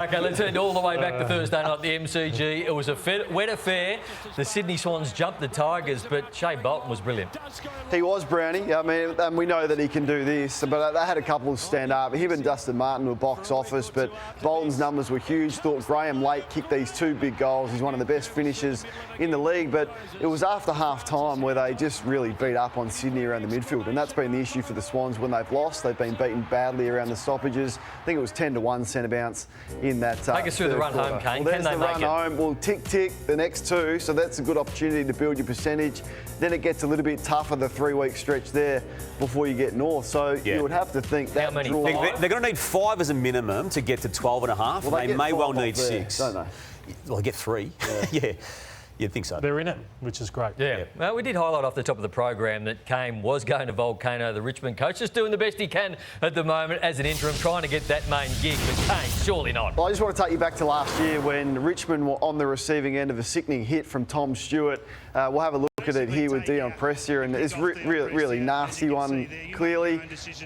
Okay, let's head all the way back to Thursday night at the MCG. It was a wet affair. The Sydney Swans jumped the Tigers, but Shane Bolton was brilliant. He was, Brownie. I mean, and we know that he can do this, but they had a couple of stand up. Him and Dustin Martin were box office, but Bolton's numbers were huge. Thought Graham Lake kicked these 2 big goals. He's one of the best finishers in the league, but it was after half-time where they just really beat up on Sydney around the midfield, and that's been the issue for the Swans when they've lost. They've been beaten badly around the stoppages. I think it was 10-1 centre bounce in that. Take us through the run home, Kane. Well, can they the make run it? home. Well, tick, the next 2, so that's a good opportunity to build your percentage. Then it gets a little bit tougher, the 3-week stretch there before you get north. So you would have to think that many? draw. They're going to need 5 as a minimum to get to 12.5. Well, they may well need there, 6. don't they? Well, they get 3. Yeah. You'd think so. They're in it, which is great. Yeah. Well, we did highlight off the top of the program that Kane was going to Vol-Kane-O, the Richmond coach, just doing the best he can at the moment as an interim, trying to get that main gig. But Kane, surely not. Well, I just want to take you back to last year when Richmond were on the receiving end of a sickening hit from Tom Stewart. We'll have a look at it here with Dion Prestia, and it's really nasty one, clearly,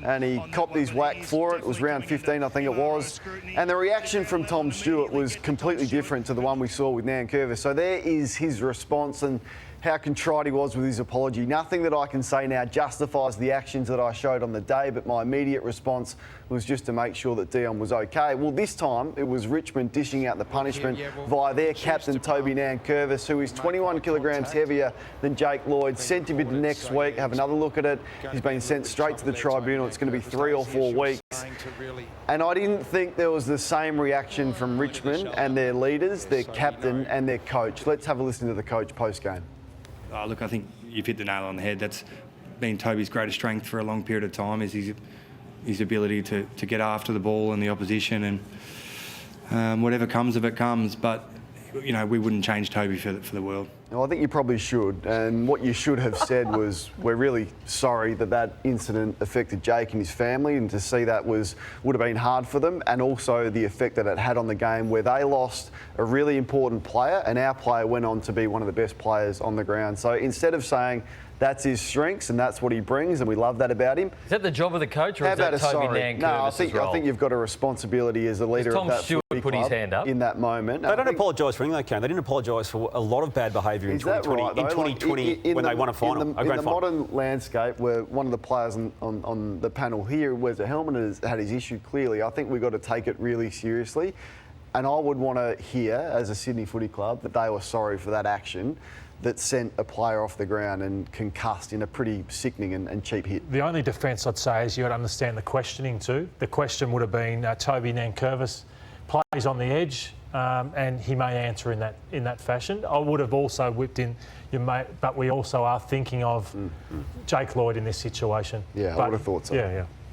and he copped his whack for it. It was round 15, I think it was, and the reaction from Tom Stewart was completely different to the one we saw with Nankervis. So there is his response and how contrite he was with his apology. Nothing that I can say now justifies the actions that I showed on the day, but my immediate response was just to make sure that Dion was okay. Well, this time it was Richmond dishing out the punishment via their captain, Toby Nankervis, who is 21 kilograms heavier than Jake Lloyd. Sent him into next week. Have another look at it. He's been sent straight to the tribunal. It's going to be 3 or 4 weeks. And I didn't think there was the same reaction from Richmond and their leaders, their captain and their coach. Let's have a listen to the coach post-game. Oh, look, I think you've hit the nail on the head. That's been Toby's greatest strength for a long period of time, is his ability to get after the ball and the opposition, and whatever comes of it comes. But, you know, we wouldn't change Toby for the world. Well, I think you probably should. And what you should have said was, we're really sorry that incident affected Jake and his family, and to see that would have been hard for them, and also the effect that it had on the game where they lost a really important player and our player went on to be one of the best players on the ground. So instead of saying that's his strengths and that's what he brings and we love that about him. Is that the job of the coach, or is that Toby Nankervis' No, role? I think you've got a responsibility as a leader of that Stewart put his hand up in that moment. They don't apologise for anything they can. They didn't apologise for a lot of bad behaviour in 2020. Right, in 2020, when they won a final, in the modern landscape, where one of the players on the panel here wears a helmet and has had his issue clearly, I think we've got to take it really seriously. And I would want to hear, as a Sydney Footy Club, that they were sorry for that action that sent a player off the ground and concussed in a pretty sickening and cheap hit. The only defence I'd say is you've got to understand the questioning too. The question would have been Toby Nankervis plays on the edge, and he may answer in that fashion. I would have also whipped in your mate, but we also are thinking of Jake Lloyd in this situation. Yeah, I would have thought so. Yeah.